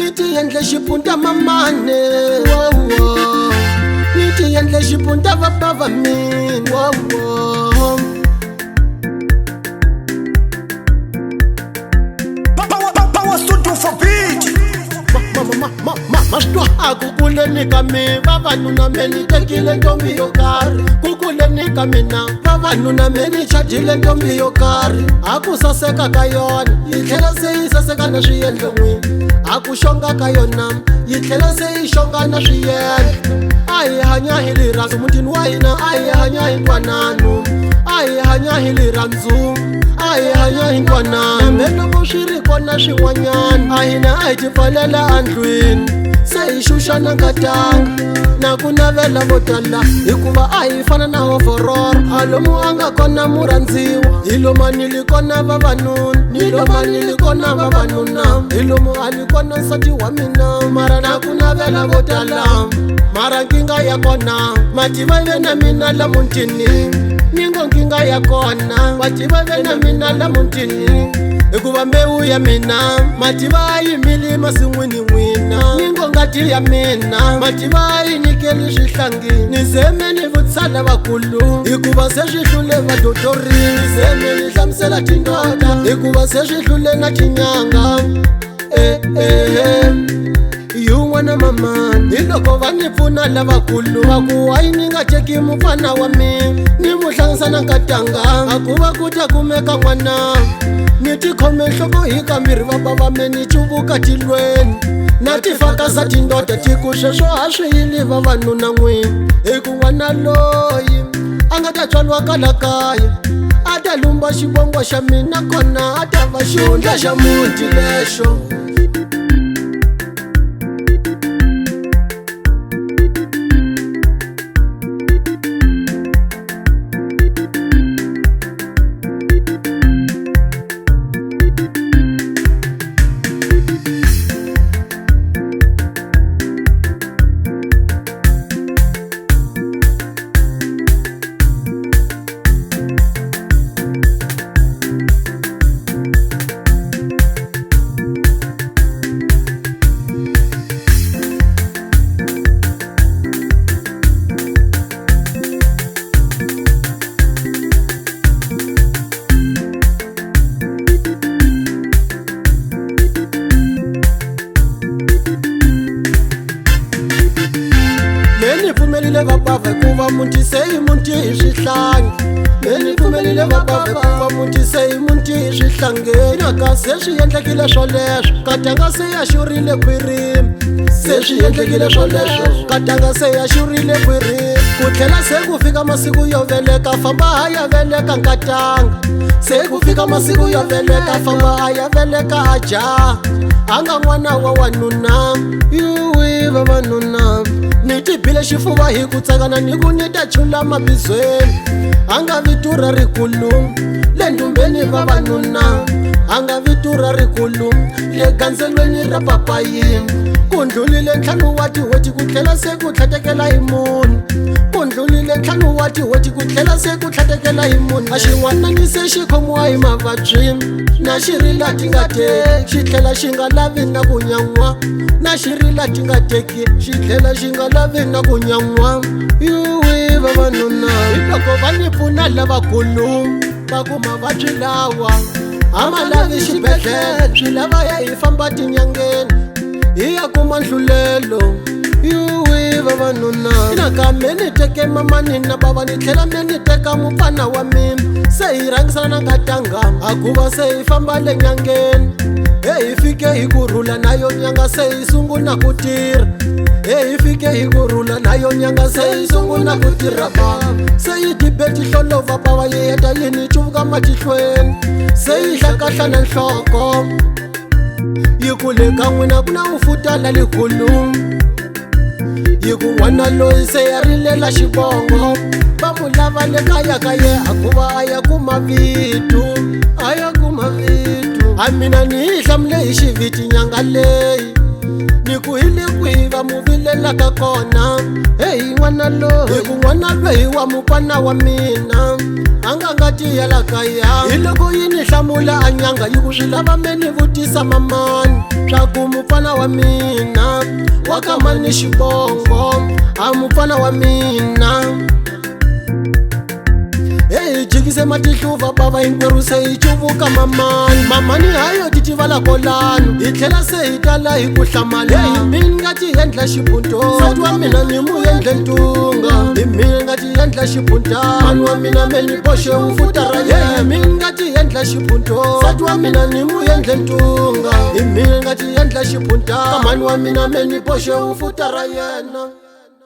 Niti endle xipunta mamane, wow. Niti endle xipunta vabava min, wow. Power studio for beat. Mashtwa akukuleni kami vavanuna meni tekile ntombi yo karhi kukuleni ka mina vavanuna meni chajile ntombi yo karhi akusaseka ka yona yi tlhela se yi saseka na swiendlo n'wini akuxonga ka yona yi tlhela se yi xonga na swiendlo a hi hanya hi lirhandzu mutini wa hina a hi hanya hi ntwanano a hi hanya hi lirhandzu a hi hanya hi ntwanano kambe loko swi ri kona swin'wanyana a hina a hi ti pfalela andlwini se hi xuxana nkatanga na ku navela vo tala hikuva a hi fana na hofororo a lomu a nga kona murhandziwa hi lomu a ni li kona vavanuna ni lomu a ni li kona vavanuna hi lomu a ni kona nsati wa mina mara na ku navela vo tala mara nkingha ya kona mativa ve na mina la mutini ningo nkingha ya kona mativa ve na mina la mutini hikuva mbewu ya mina mativa a yimile masin'wini n'wina ningo ngati ya mina mativa a yi nyikeli swihlangi ni zeme ni vutisa lavakulu hikuva se swi hlule vadotori ni zeme ni hlamusela tindoda hikuva se swi hlule na tinyanga yun'wana mamani hi loko va ni pfuna lavakulu va ku hayi ni nga teki mufana wa mina ni mu hlangisa na nkatanga a ku va ku ta kumeka n'wana ni tikhome nhloko hi ka miri va bava me ni cuvuka tilweni na tifakasa tindoda tiku sweswo a swi yili vavanuna n'wini hi ku n'wana loyi a nga ta tswaliwa kala kaya a ta lumba xivongo xa mina kona a ta va xihundla xa muti lexo Pfumelile vabava kuva munti se hi munti hi swihlangi meni pfumelile vabava kuva munti se hi munti hi swihlangeni naka se swi endlekile swoleswo katanga se ya xurile khwirimi se swi endlekile swoleswo katanga se ya xurile khwirimi ku tlhela se ku fika masiku yo veleka famba a ya veleka nkatanga se ku fika masiku yo veleka famba a ya veleka a jaha a nga n'wana wa wanuna yuwi vavanuna ni tibile xifuva hi ku tsakana ni ku ni ta chula mabizweni a nga vitura rikulu le ndumbeni vavanuna a nga vitura rikulu le gandzelweni ra papayini ku ndlulile ntlhanu wa tihoti ku tlhela se ku tlhatekela hi munhu ku ndlulile ntlhanu wa tihoti ku tlhela se ku tlhatekela hi munhu a xin'wana ni se xi khomiwa hi mavabyi na xirila ti nga teki xi tlhela xi nga lavi na ku nyan'wa na xirila ti nga teki xi tlhela xi nga lavi na ku nyan'wa yuwi vavanuna hi loko va ni pfuna lavakulu va ku mavabyi lawa a ma lavi xibedhlele swi lava ya hi famba tinyangeni hi ya kuma nhlulelo yuwi vavanuna inaka me ni teke mamani na bava ni tlhela me ni teka mufana wa mina se hi rhangisana na nkatanga a ku va se hi famba le nyangeni hi fike hi kurhula na yo nyanga se hi sungula ku tirha hi fike hi kurhula na yo nyanga se hi sungula ku tirha bava se hi dibe tihlolova bava yi heta yini cuvuka matihlweni se hi hlakahlana nhloko yi ku le ka n'wina ku na ufutala likulu yi ku n'wana loyi se ya rilela xivongo va mu lava le kaya ka ye a ku va a ya kuma vitu a ya kuma vitu a mina ni hi hlamule hi xiviti nyanga leyi ni ku hi le kwihi nga mu vilelaka kona. Hey n'wana loyi, hi ku n'wana loyi wa mupana wa mina a nga ngati ya la kaya. Hi loko yi ni hlamula a nyanga yi ku swi lava me ni vutisa mamani swa ku mupana wa mina wa ka mani xivongo a mupana wa mina. Hey jikise matihluva bava hinkwerhu se hi cuvuka mamani hayo ti tivala kolano hi tlhela se hi tala hi ku hlamala. Hey mina nga ti endla xipunto sati wa mina ni mu endle ntunga. Hi mina nga ti endla xipunta mani wa mina me ni boxe u futara yena. Hey mina nga ti endla xipunto sati wa mina ni mu endle ntunga. Hi mina nga ti endla xipunta mani wa mina me ni boxe u futara yena.